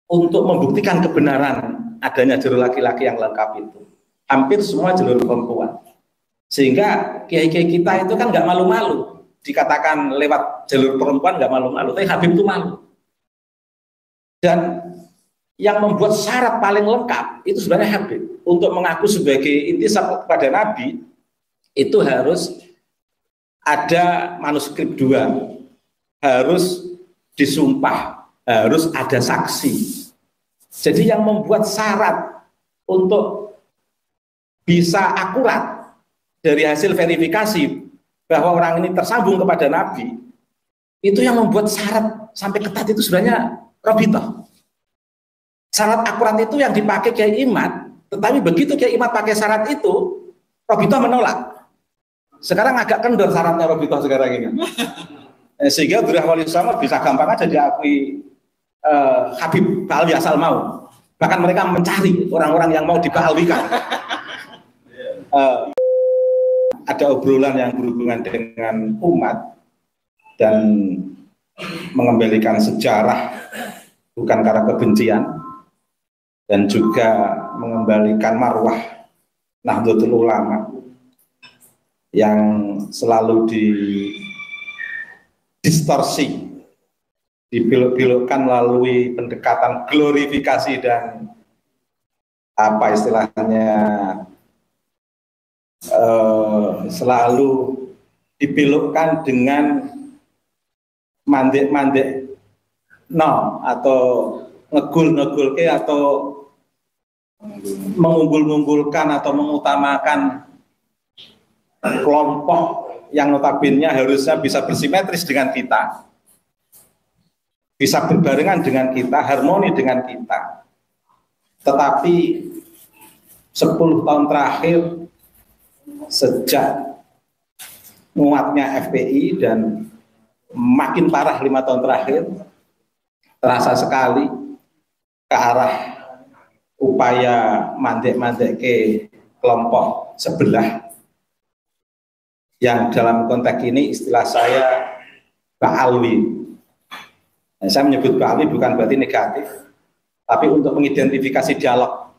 untuk membuktikan kebenaran adanya jalur laki-laki yang lengkap itu. Hampir semua jalur perempuan. Sehingga kiai-kiai kita itu kan nggak malu-malu. Dikatakan lewat jalur perempuan nggak malu-malu, tapi Habib itu malu. Dan yang membuat syarat paling lengkap itu sebenarnya Habib. Untuk mengaku sebagai intisab kepada Nabi, itu harus ada manuskrip 2, harus disumpah, harus ada saksi. Jadi yang membuat syarat untuk bisa akurat dari hasil verifikasi bahwa orang ini tersambung kepada Nabi, itu yang membuat syarat sampai ketat itu sebenarnya Robitoh. Syarat akurat itu yang dipakai Kiai Imad, tetapi begitu Kiai Imad pakai syarat itu, Robitoh menolak. Sekarang agak kendor syaratnya Robitoh sekarang ini. Sehingga Durah Wali Songo bisa gampang aja diakui Habib Ba'alwi asal mau. Bahkan mereka mencari orang-orang yang mau diba'alwikan. Ada obrolan yang berhubungan dengan umat dan mengembalikan sejarah bukan karena kebencian, dan juga mengembalikan marwah Nahdlatul Ulama yang selalu distorsi, dibelok-belokkan melalui pendekatan glorifikasi dan apa istilahnya, selalu dibelokkan dengan mandek-mandek atau ngegul-ngegul atau mengunggul-unggulkan atau mengutamakan kelompok yang notabene harusnya bisa bersimetris dengan kita, bisa berbarengan dengan kita, harmoni dengan kita. Tetapi 10 tahun terakhir sejak menguatnya FPI dan makin parah 5 tahun terakhir, terasa sekali ke arah upaya mandek-mandek ke kelompok sebelah yang dalam konteks ini istilah saya Ba'alwi. Saya menyebut Ba'alwi bukan berarti negatif, tapi untuk mengidentifikasi dialog,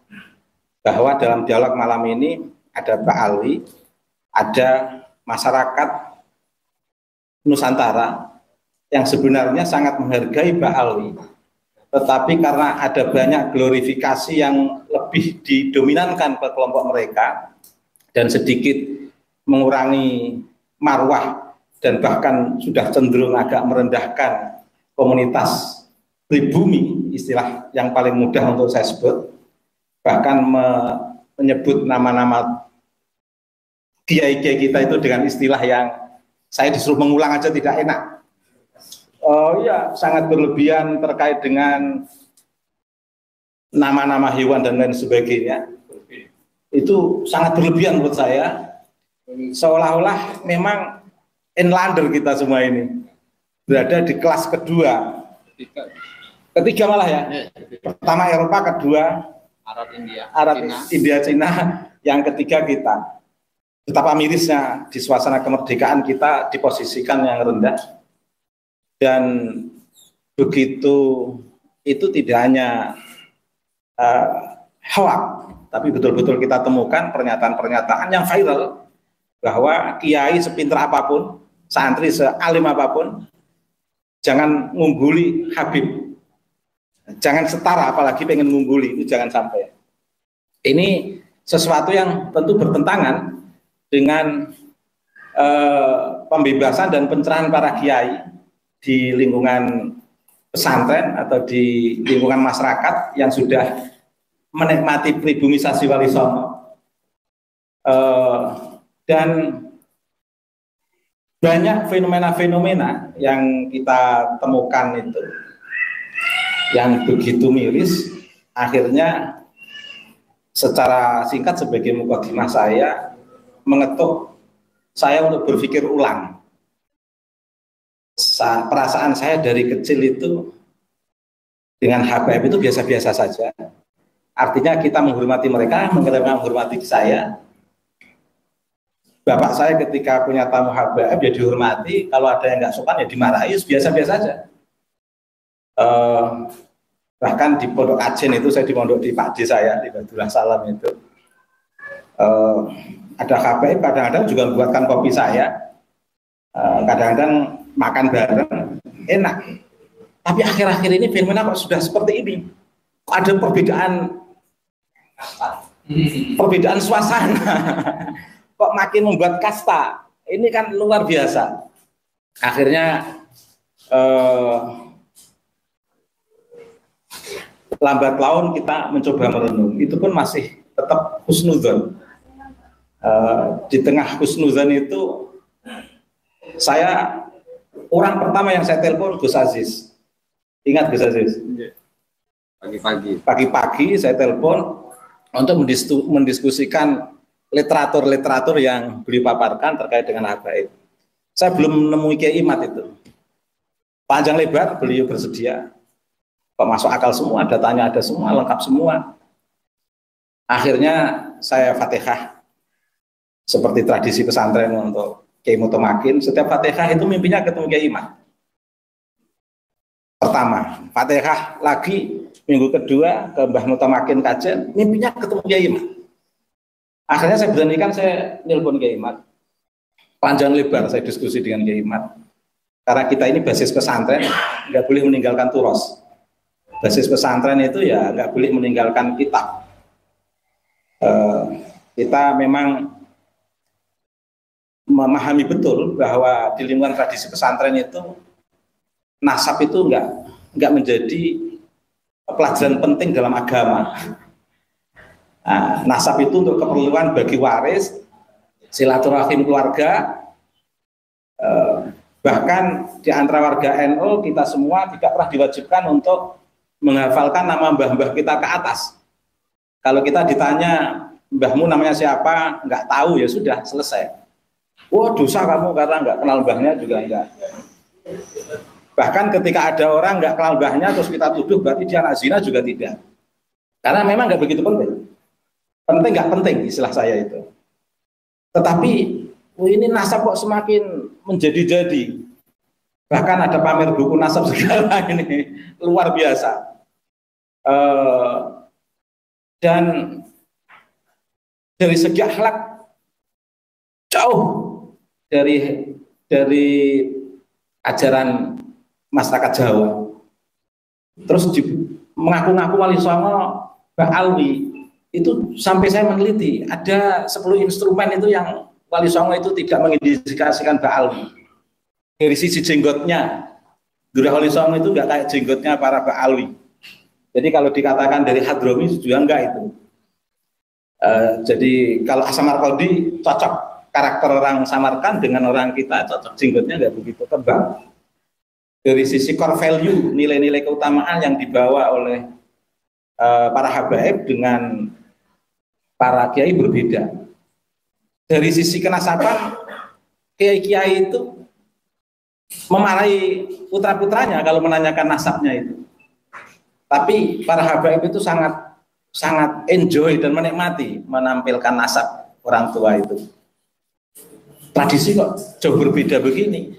bahwa dalam dialog malam ini ada Ba'alwi, ada masyarakat Nusantara yang sebenarnya sangat menghargai Ba'alwi, tetapi karena ada banyak glorifikasi yang lebih didominankan ke kelompok mereka dan sedikit mengurangi marwah dan bahkan sudah cenderung agak merendahkan komunitas pribumi, istilah yang paling mudah untuk saya sebut, bahkan menyebut nama-nama kiai-kiai kita itu dengan istilah yang saya disuruh mengulang aja tidak enak. Oh iya, sangat berlebihan terkait dengan nama-nama hewan dan lain sebagainya. Itu sangat berlebihan menurut saya. Seolah-olah memang inlander kita semua ini berada di kelas kedua, ketiga malah ya. Pertama Eropa, kedua Arab, India, Cina, yang ketiga kita. Betapa mirisnya di suasana kemerdekaan kita diposisikan yang rendah. Dan begitu itu tidak hanya hoax, tapi betul-betul kita temukan pernyataan-pernyataan yang viral bahwa kiai sepintar apapun, santri sealim apapun, jangan ngungguli Habib, jangan setara, apalagi pengen ngungguli, itu jangan sampai. Ini sesuatu yang tentu bertentangan dengan pembebasan dan pencerahan para kiai di lingkungan pesantren atau di lingkungan masyarakat yang sudah menikmati pribumisasi Wali Songo, dan banyak fenomena-fenomena yang kita temukan itu yang begitu miris. Akhirnya secara singkat sebagai mukadimah saya mengetuk saya untuk berpikir ulang. Perasaan saya dari kecil itu dengan HBM itu biasa-biasa saja. Artinya kita menghormati mereka, mereka menghormati saya. Bapak saya ketika punya tamu HBM ya dihormati, kalau ada yang nggak sopan ya dimarahi, biasa-biasa saja. Bahkan di Pondok Kajen itu, saya di pondok di Pak D saya di Badullah Salam itu, ada KPI kadang-kadang juga membuatkan kopi saya, kadang-kadang makan bareng enak. Tapi akhir-akhir ini fenomena kok sudah seperti ini, kok ada perbedaan suasana, kok makin membuat kasta. Ini kan luar biasa. Akhirnya lambat laun kita mencoba merenung, itu pun masih tetap husnudzon. Di tengah husnudzon itu, saya orang pertama yang saya telepon Gus Aziz. Ingat Gus Aziz? Pagi-pagi saya telepon untuk mendiskusikan literatur yang beliau paparkan terkait dengan habaib. Saya belum menemui Kiai Imat itu. Panjang lebar beliau bersedia. Kok masuk akal semua, datanya ada semua, lengkap semua. Akhirnya saya Fatihah. Seperti tradisi pesantren untuk Kiai Mutomakin, setiap Fatihah itu mimpinya ketemu Kiai Imat. Pertama, Fatihah lagi, minggu kedua ke Mbah Mutomakin Kajen, mimpinya ketemu Kiai Imat. Akhirnya saya beranikan, saya nelpon Kiai Imat. Panjang lebar saya diskusi dengan Kiai Imat. Karena kita ini basis pesantren, nggak boleh meninggalkan turos. Basis pesantren itu ya nggak boleh meninggalkan kitab. Kita memang memahami betul bahwa di lingkungan tradisi pesantren itu nasab itu nggak menjadi pelajaran penting dalam agama. Nah, nasab itu untuk keperluan bagi waris, silaturahim keluarga, bahkan di antara warga NU kita semua tidak pernah diwajibkan untuk menghafalkan nama mbah-mbah kita ke atas. Kalau kita ditanya mbahmu namanya siapa, nggak tahu, ya sudah selesai. Wah, dosa kamu karena nggak kenal mbahnya juga enggak. Bahkan ketika ada orang nggak kenal mbahnya terus kita tuduh berarti dia anak zina juga tidak. Karena memang nggak begitu penting. Penting nggak penting istilah saya itu. Tetapi ini nasab kok semakin menjadi-jadi. Bahkan ada pamer buku nasab segala ini luar biasa. Dan dari segi akhlak jauh dari ajaran masyarakat Jawa. Terus mengaku-ngaku Wali Songo Mbah Alwi, itu sampai saya meneliti ada 10 instrumen itu yang Wali Songo itu tidak mengindikasikan Mbah Alwi. Dari sisi jenggotnya, Durah Wali Songo itu enggak kayak jenggotnya para Mbah Alwi. Jadi kalau dikatakan dari Hadromi juga enggak itu. Jadi kalau Samarkandi cocok karakter orang Samarkand dengan orang kita, cocok jenggotnya enggak begitu tebal. Dari sisi core value, nilai-nilai keutamaan yang dibawa oleh para habaib dengan para kiai berbeda. Dari sisi kenasaban, kiai-kiai itu memarahi putra-putranya kalau menanyakan nasabnya itu. Tapi para habaib itu sangat enjoy dan menikmati menampilkan nasab orang tua itu. Tradisi kok jauh berbeda begini.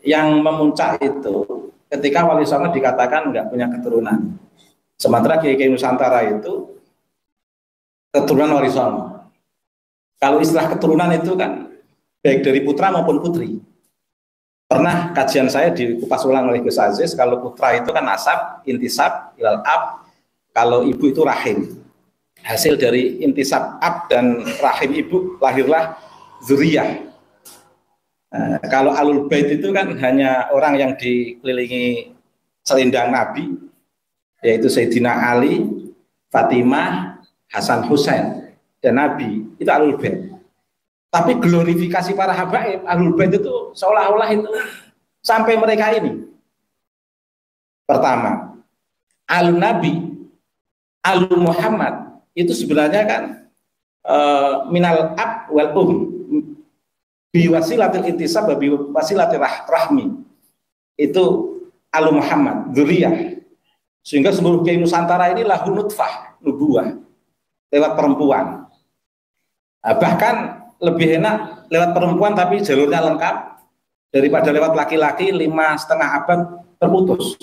Yang memuncak itu ketika Wali Songo dikatakan nggak punya keturunan. Sementara Kiai Nusantara itu keturunan Wali Songo. Kalau istilah keturunan itu kan baik dari putra maupun putri. Pernah kajian saya dikupas ulang oleh Gus Aziz, kalau putra itu kan nasab, intisab, ilal ab, kalau ibu itu rahim. Hasil dari intisab ab dan rahim ibu lahirlah zuriyah. Nah, kalau alul bait itu kan hanya orang yang dikelilingi selindang Nabi, yaitu Sayyidina Ali, Fatimah, Hasan Husain, dan Nabi, itu alul bait. Tapi glorifikasi para habaib, alul bait itu seolah-olah itu sampai mereka ini. Pertama, alun Nabi, alun Muhammad, itu sebenarnya kan minal ab wal biwasilatil intisab biwasilatil rahmi, itu alu Muhammad dzurriyyah, sehingga seluruh Kiai Nusantara ini lahu nutfah nubuwah lewat perempuan. Bahkan lebih enak lewat perempuan tapi jalurnya lengkap daripada lewat laki-laki 5,5 abad terputus.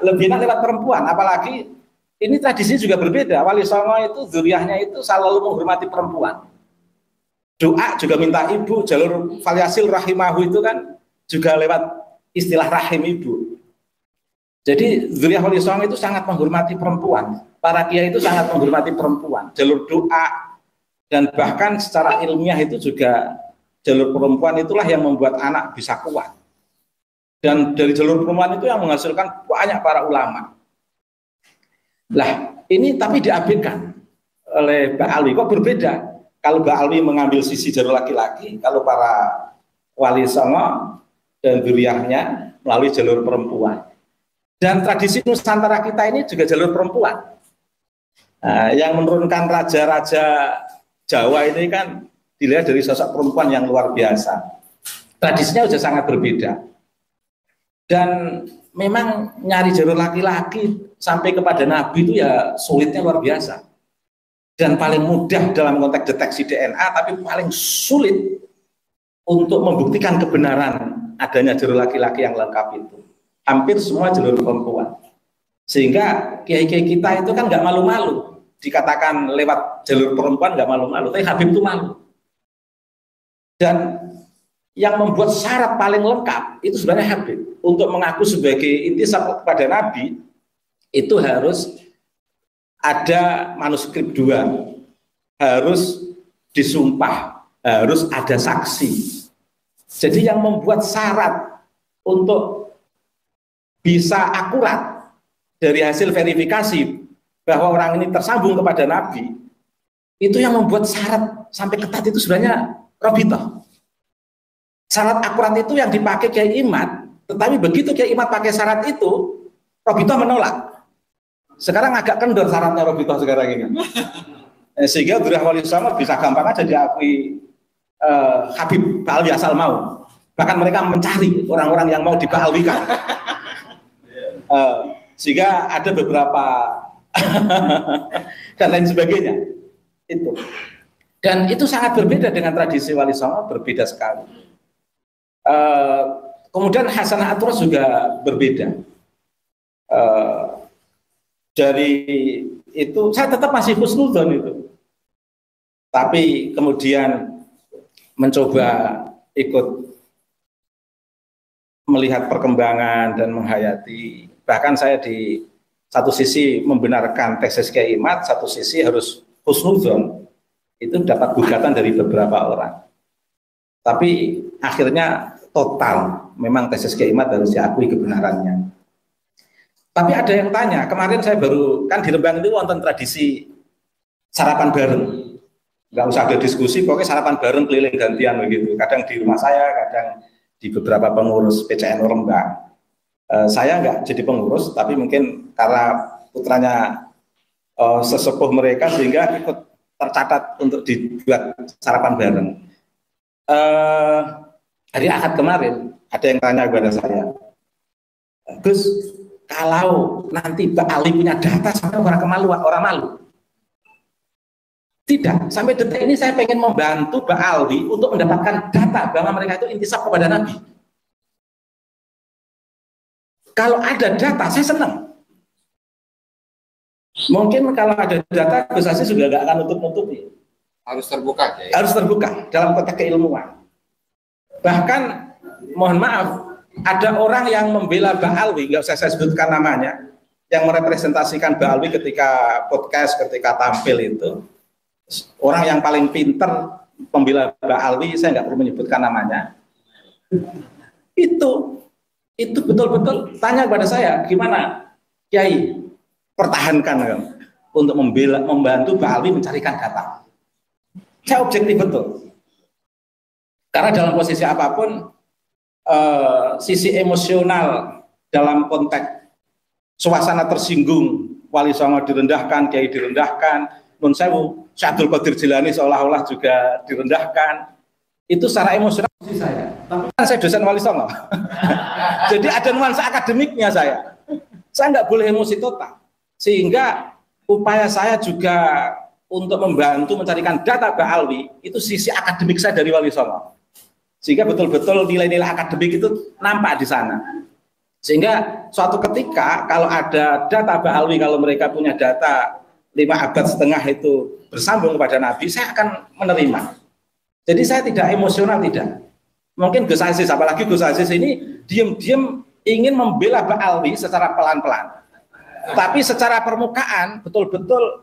Lebih enak lewat perempuan, apalagi ini tradisi juga berbeda. Wali Songo itu zuriyahnya itu selalu menghormati perempuan. Doa juga minta ibu, jalur faliasil rahimahu itu kan juga lewat istilah rahim ibu. Jadi zuriyah Wali Songo itu sangat menghormati perempuan. Para kiai itu sangat menghormati perempuan. Jalur doa dan bahkan secara ilmiah itu juga jalur perempuan itulah yang membuat anak bisa kuat. Dan dari jalur perempuan itu yang menghasilkan banyak para ulama. Lah, ini tapi diabaikan oleh Mbak Alwi. Kok berbeda? Kalau Mbak Alwi mengambil sisi jalur laki-laki, kalau para Wali Songo dan zuriyahnya melalui jalur perempuan. Dan tradisi Nusantara kita ini juga jalur perempuan. Nah, yang menurunkan raja-raja Jawa ini kan dilihat dari sosok perempuan yang luar biasa. Tradisinya sudah sangat berbeda. Dan memang nyari jalur laki-laki sampai kepada Nabi itu ya sulitnya luar biasa. Dan paling mudah dalam konteks deteksi DNA, tapi paling sulit untuk membuktikan kebenaran adanya jalur laki-laki yang lengkap itu. Hampir semua jalur perempuan. Sehingga kiai-kiai kita itu kan nggak malu-malu. Dikatakan lewat jalur perempuan nggak malu-malu, tapi Habib itu malu. Dan yang membuat syarat paling lengkap itu sebenarnya Habib. Untuk mengaku sebagai intisab kepada Nabi, itu harus ada manuskrip 2, harus disumpah, harus ada saksi. Jadi yang membuat syarat untuk bisa akurat dari hasil verifikasi bahwa orang ini tersambung kepada Nabi, itu yang membuat syarat sampai ketat itu sebenarnya Robitoh. Syarat akurat itu yang dipakai Kiai Imad, tetapi begitu Kiai Imad pakai syarat itu, Robitoh menolak. Sekarang agak kendor syaratnya Robitoh sekarang ini. Sehingga Zuriyah Wali Songo bisa gampang aja diakui Habib Ba'alwi asal mau. Bahkan mereka mencari orang-orang yang mau diba'alwikan. Sehingga ada beberapa dan lain sebagainya itu. Dan itu sangat berbeda dengan tradisi Wali Songo, berbeda sekali. Kemudian Hasanah Atros juga berbeda. Dari itu saya tetap masih husnudzon itu. Tapi kemudian mencoba ikut melihat perkembangan dan menghayati. Bahkan saya di satu sisi membenarkan tesis Kiai Imad, satu sisi harus husnudzon. Itu dapat gugatan dari beberapa orang. Tapi akhirnya total memang tesis Kiai Imad harus diakui kebenarannya. Tapi ada yang tanya, kemarin saya baru, kan di Rembang itu wonten tradisi sarapan bareng. Nggak usah ada diskusi, pokoknya sarapan bareng keliling gantian begitu. Kadang di rumah saya, kadang di beberapa pengurus PCNU Rembang. Saya nggak jadi pengurus, tapi mungkin karena putranya sesepuh mereka sehingga ikut tercatat untuk dibuat sarapan bareng. Hari Ahad kemarin ada yang tanya kepada saya, Gus, kalau nanti Mbak Ali punya data sampai orang malu. Tidak, sampai detik ini saya pengen membantu Mbak Ali untuk mendapatkan data bahwa mereka itu intisab kepada Nabi. Kalau ada data, saya senang. Mungkin kalau ada data, Gus Aziz juga nggak akan nutup-nutupi. Harus terbuka, ya? Harus terbuka dalam konteks keilmuan. Bahkan, mohon maaf, ada orang yang membela Mbak Alwi, nggak usah saya sebutkan namanya, yang merepresentasikan Mbak Alwi ketika podcast, ketika tampil itu, orang yang paling pinter pembela Mbak Alwi, saya nggak perlu menyebutkan namanya. Itu betul-betul tanya kepada saya, gimana Kiai pertahankan kan, untuk membantu Mbak Alwi mencarikan data. Saya objektif betul. Karena dalam posisi apapun, sisi emosional dalam konteks suasana tersinggung, Wali Songo direndahkan, Kiai direndahkan, Nun Sewu, Syekh Abdul Qadir Jilani seolah-olah juga direndahkan. Itu secara emosional saya. Tapi kan saya dosen Wali Songo. Jadi ada nuansa akademiknya saya. Saya nggak boleh emosi total. Sehingga upaya saya juga untuk membantu mencarikan data Mbak Alwi, itu sisi akademik saya dari Wali Songo. Sehingga betul-betul nilai-nilai akademik itu nampak di sana. Sehingga suatu ketika kalau ada data Ba'alwi, kalau mereka punya data 5,5 abad itu bersambung kepada Nabi, saya akan menerima. Jadi saya tidak emosional, tidak. Mungkin Gus Aziz, apalagi Gus Aziz ini diam-diam ingin membela Ba'alwi secara pelan-pelan. Tapi secara permukaan betul-betul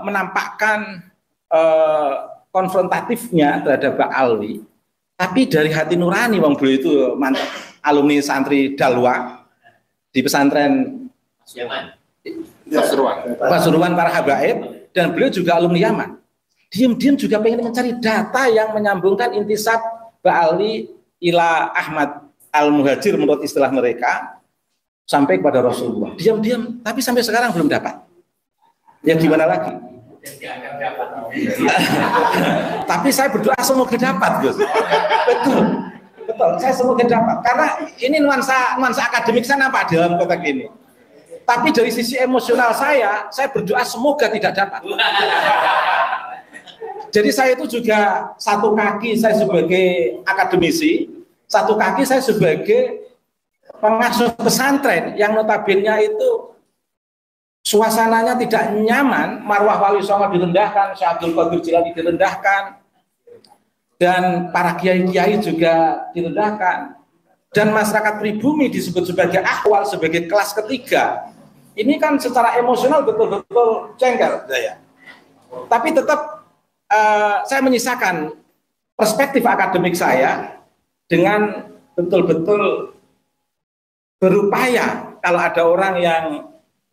menampakkan konfrontatifnya terhadap Ba'alwi. Tapi dari hati nurani, wong beliau itu alumni santri Dalwa di pesantren Pasuruan para habaib, dan beliau juga alumni Yaman. Diam-diam juga pengen mencari data yang menyambungkan intisab Ba'alwi ila Ahmad al-Muhajir menurut istilah mereka sampai kepada Rasulullah. Diam-diam, tapi sampai sekarang belum dapat. Ya gimana lagi? Tapi saya berdoa semoga dapat, Gus. Betul. Betul, saya semoga dapat. Karena ini nuansa akademik saya nampak dalam konteks ini. Tapi dari sisi emosional saya berdoa semoga tidak dapat. Jadi saya itu juga satu kaki saya sebagai akademisi, satu kaki saya sebagai pengasuh pesantren yang notabene itu suasananya tidak nyaman, marwah Wali Songo direndahkan, Syekh Abdul Qadir Jilani direndahkan, dan para kiai-kiai juga direndahkan, dan masyarakat pribumi disebut sebagai akhwal, sebagai kelas ketiga. Ini kan secara emosional betul-betul jengkel saya. Tapi tetap saya menyisakan perspektif akademik saya dengan betul-betul berupaya. Kalau ada orang yang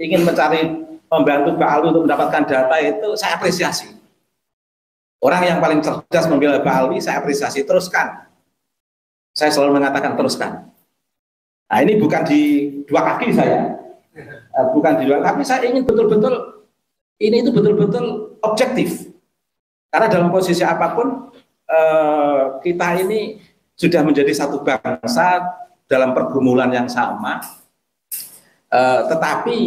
ingin mencari membantu Ba'alwi untuk mendapatkan data itu saya apresiasi. Orang yang paling cerdas membela Ba'alwi saya apresiasi, teruskan. Saya selalu mengatakan teruskan. Nah ini bukan di dua kaki saya, bukan di dua, tapi saya ingin betul-betul ini itu betul-betul objektif. Karena dalam posisi apapun kita ini sudah menjadi satu bangsa dalam pergumulan yang sama, tetapi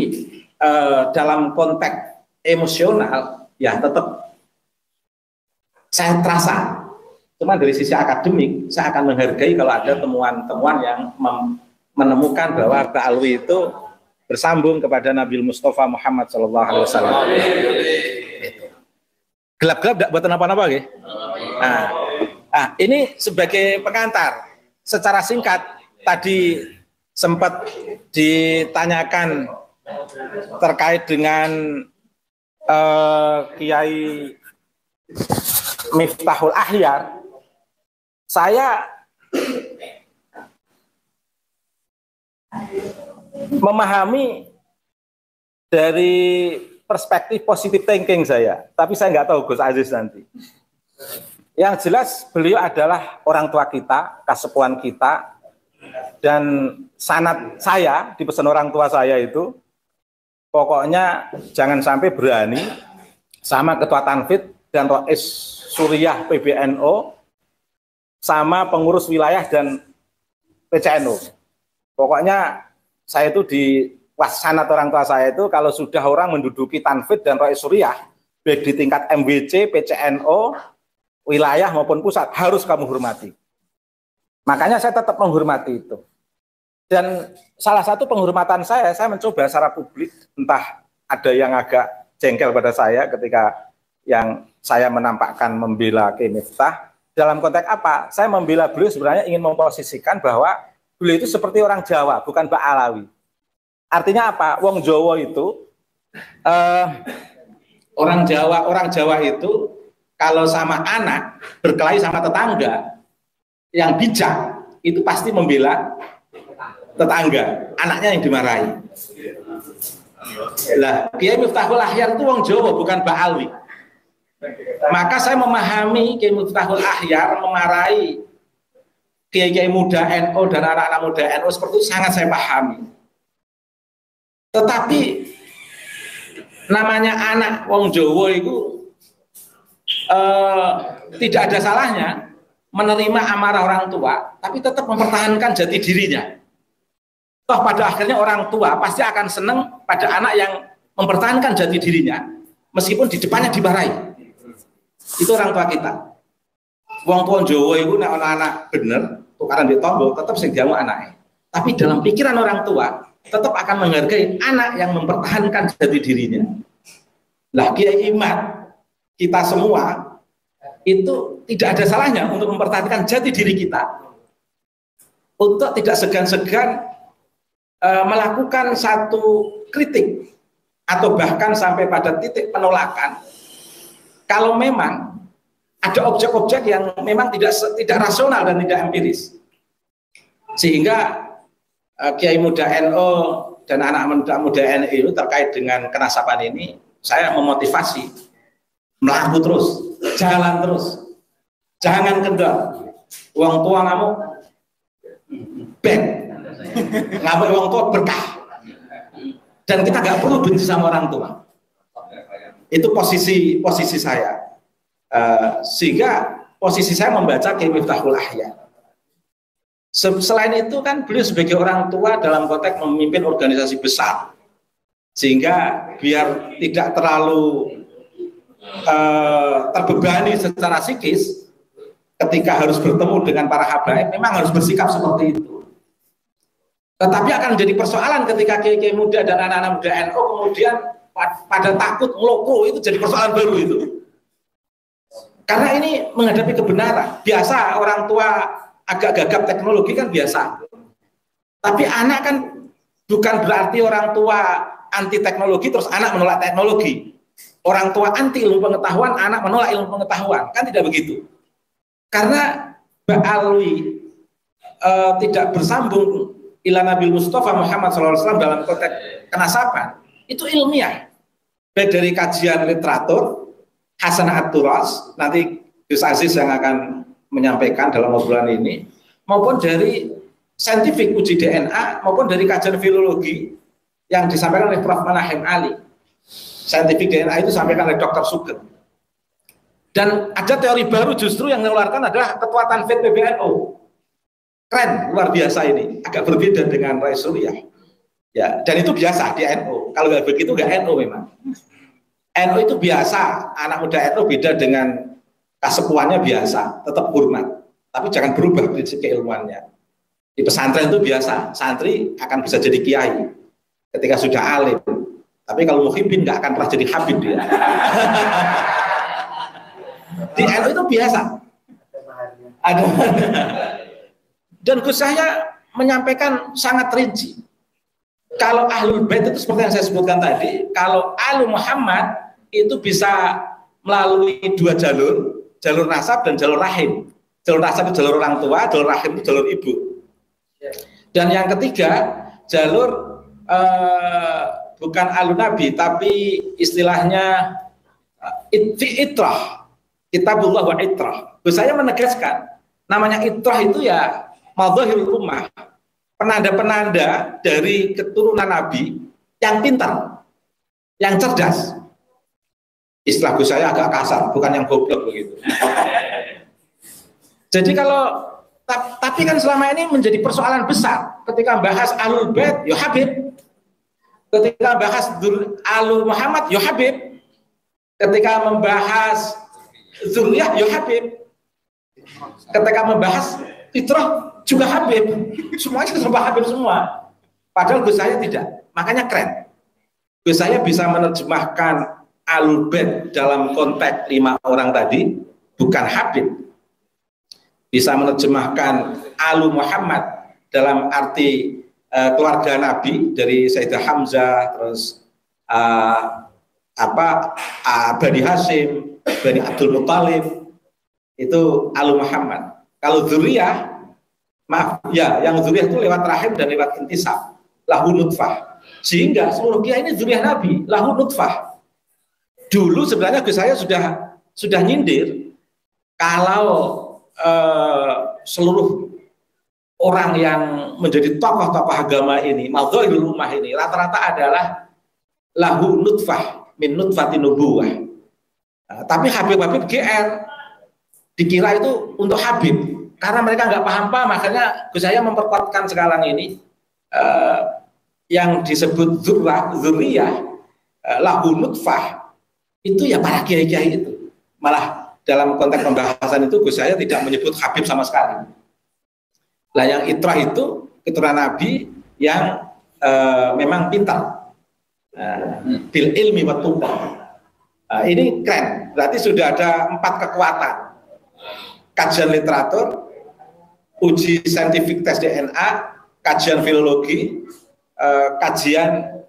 dalam konteks emosional ya tetap saya terasa. Cuma dari sisi akademik saya akan menghargai kalau ada temuan-temuan yang menemukan bahwa Ba'alwi itu bersambung kepada Nabi Mustafa Muhammad SAW. Gelap-gelap tidak buat apa-apa, ya? Nah, ini sebagai pengantar. Secara singkat tadi sempat ditanyakan terkait dengan Kiai Miftahul Ahyar. Saya memahami dari perspektif positif thinking saya, tapi saya nggak tahu Gus Aziz nanti. Yang jelas beliau adalah orang tua kita, kasepuan kita, dan sanad saya di pesan orang tua saya itu pokoknya jangan sampai berani sama Ketua Tanfid dan Rois Suriah PBNO sama pengurus wilayah dan PCNO. Pokoknya saya itu di sanad orang tua saya itu kalau sudah orang menduduki Tanfid dan Rois Suriah baik di tingkat MWC, PCNO, wilayah maupun pusat harus kamu hormati. Makanya saya tetap menghormati itu. Dan salah satu penghormatan saya mencoba secara publik, entah ada yang agak jengkel pada saya ketika yang saya menampakkan membela Kiai Miftah. Dalam konteks apa? Saya membela beliau sebenarnya ingin memposisikan bahwa beliau itu seperti orang Jawa, bukan Ba'alawi. Artinya apa? Wong Jawa itu orang Jawa itu kalau sama anak berkelahi sama tetangga yang bijak itu pasti membela tetangga, anaknya yang dimarahi. Lah, Kiai Miftahul Ahyar itu wong Jawa bukan Ba'alwi. Maka saya memahami Kiai Miftahul Ahyar memarahi kiai-kiai muda NU dan anak-anak muda NU seperti itu sangat saya pahami. Tetapi namanya anak wong Jawa itu tidak ada salahnya menerima amarah orang tua, tapi tetap mempertahankan jati dirinya. Toh pada akhirnya orang tua pasti akan senang pada anak yang mempertahankan jati dirinya, meskipun di depannya dimarahi. Itu orang tua kita. Wong tua Jawa itu nek ana anak bener, tukaran di tombol tetap sing diamu anake. Tapi dalam pikiran orang tua tetap akan menghargai anak yang mempertahankan jati dirinya. Lah Kiai Imad, kita semua itu tidak ada salahnya untuk mempertahankan jati diri kita, untuk tidak segan-segan melakukan satu kritik atau bahkan sampai pada titik penolakan kalau memang ada objek-objek yang memang tidak rasional dan tidak empiris. Sehingga Kiai Muda NU dan anak muda NU terkait dengan kenasapan ini, saya memotivasi melaku terus, jalan terus, jangan kendor. Uang tua kamu ben, ngambil uang tua berkah. Dan kita nggak perlu benci sama orang tua. Itu posisi saya. Sehingga posisi saya membaca Kiai Miftahul Ahya. Selain itu kan beliau sebagai orang tua dalam konteks memimpin organisasi besar, sehingga biar tidak terlalu terbebani secara psikis ketika harus bertemu dengan para habaib, memang harus bersikap seperti itu. Tetapi akan menjadi persoalan ketika kiai-kiai muda dan anak-anak muda NU kemudian pada takut ngeloko, itu jadi persoalan baru itu. Karena ini menghadapi kebenaran. Biasa orang tua agak gagap teknologi kan biasa. Tapi anak kan bukan berarti orang tua anti teknologi terus anak menolak teknologi. Orang tua anti ilmu pengetahuan, anak menolak ilmu pengetahuan. Kan tidak begitu. Karena Ba'alwi tidak bersambung ila Nabi Mustafa Muhammad SAW dalam konteks kenasaban, itu ilmiah. Baik dari kajian literatur, Hasanah At-Turas, nanti Gus Aziz yang akan menyampaikan dalam obrolan ini, maupun dari saintifik uji DNA, maupun dari kajian filologi yang disampaikan oleh Prof. Manahim Ali. Saintifik DNA itu disampaikan oleh Dr. Sugeng. Dan ada teori baru justru yang mengeluarkan adalah Ketua Tanfid PBNU. Keren, luar biasa ini. Agak berbeda dengan Rais Suriah. Ya, dan itu biasa di NU. Kalau nggak begitu nggak NU memang. NU itu biasa, anak muda NU beda dengan kasepuannya biasa, tetap hormat, tapi jangan berubah prinsip keilmuannya. Di pesantren itu biasa, santri akan bisa jadi kiai ketika sudah alim, tapi kalau muhibbin nggak akan pernah jadi habib dia. Di NU itu biasa. Ada. Dan Gus saya menyampaikan sangat rinci. Kalau Ahlul Bait itu seperti yang saya sebutkan tadi, kalau Alu Muhammad itu bisa melalui dua jalur nasab dan jalur rahim. Jalur nasab itu jalur orang tua, jalur rahim itu jalur ibu. Dan yang ketiga, jalur bukan alun nabi, tapi istilahnya itrah, kitabullah wa itrah. Saya menegaskan, namanya itrah itu ya madhahirul ummah, penanda-penanda dari keturunan nabi yang pintar, yang cerdas. Istilah Gus saya agak kasar, bukan yang goblok begitu. Jadi kalau tapi kan selama ini menjadi persoalan besar ketika bahas Ahlul Bait, ya Habib. Ketika bahas Alu Muhammad, ya Habib. Ketika membahas Zuriyah, ya Habib. Ketika membahas Fitrah, juga Habib. Semuanya serba Habib semua. Padahal Gus saya tidak. Makanya keren. Gus saya bisa menerjemahkan Ahlul Bait dalam konteks 5 orang tadi, bukan Habib. Bisa menerjemahkan Alu Muhammad dalam arti keluarga Nabi dari Sayyidah Hamzah, terus Bani Hashim, Bani Abdul Muttalib, itu Alu Muhammad. Kalau dzurriyyah, maaf ya, yang dzurriyyah itu lewat rahim dan lewat intisab, lahu nutfah. Sehingga seluruh kiai ini dzurriyyah Nabi, lahu nutfah. Dulu sebenarnya Gus saya sudah nyindir kalau seluruh orang yang menjadi tokoh-tokoh agama ini, madhahirul ummah ini, rata-rata adalah lahu nutfah min nutfatin nubuwah. Tapi Habib-Habib GR dikira itu untuk Habib, karena mereka nggak paham-paham. Makanya Gus saya memperkuatkan sekarang ini yang disebut dzurriyah lahu nutfah itu ya para kiai-kiai itu. Malah dalam konteks pembahasan itu Gus saya tidak menyebut Habib sama sekali. Lah yang itrah itu keturunan Nabi yang memang pintar, bil ilmi wa tuqa. Ini keren, berarti sudah ada 4 kekuatan: kajian literatur, uji saintifik tes DNA, kajian filologi, kajian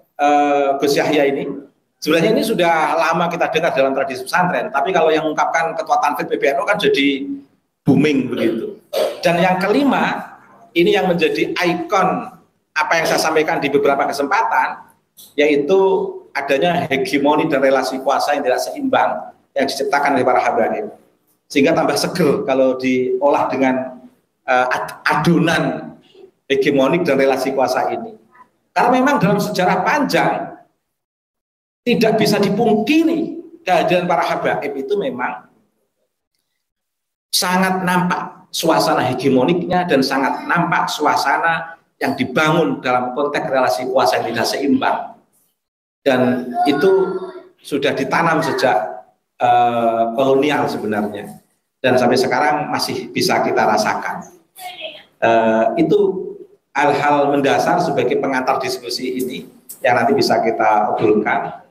Gus Yahya ini. Sebenarnya ini sudah lama kita dengar dalam tradisi pesantren, tapi kalau yang mengungkapkan Ketua Tanfidz PBNU kan jadi booming begitu. Dan yang kelima, ini yang menjadi ikon apa yang saya sampaikan di beberapa kesempatan, yaitu adanya hegemoni dan relasi kuasa yang tidak seimbang yang diciptakan oleh para habaib, sehingga tambah seger kalau diolah dengan adonan hegemonik dan relasi kuasa ini. Karena memang dalam sejarah panjang tidak bisa dipungkiri kehadiran para habaib itu memang sangat nampak suasana hegemoniknya dan sangat nampak suasana yang dibangun dalam konteks relasi kuasa yang tidak seimbang. Dan itu sudah ditanam sejak kolonial sebenarnya, dan sampai sekarang masih bisa kita rasakan. Itu hal-hal mendasar sebagai pengantar diskusi ini yang nanti bisa kita obrolkan.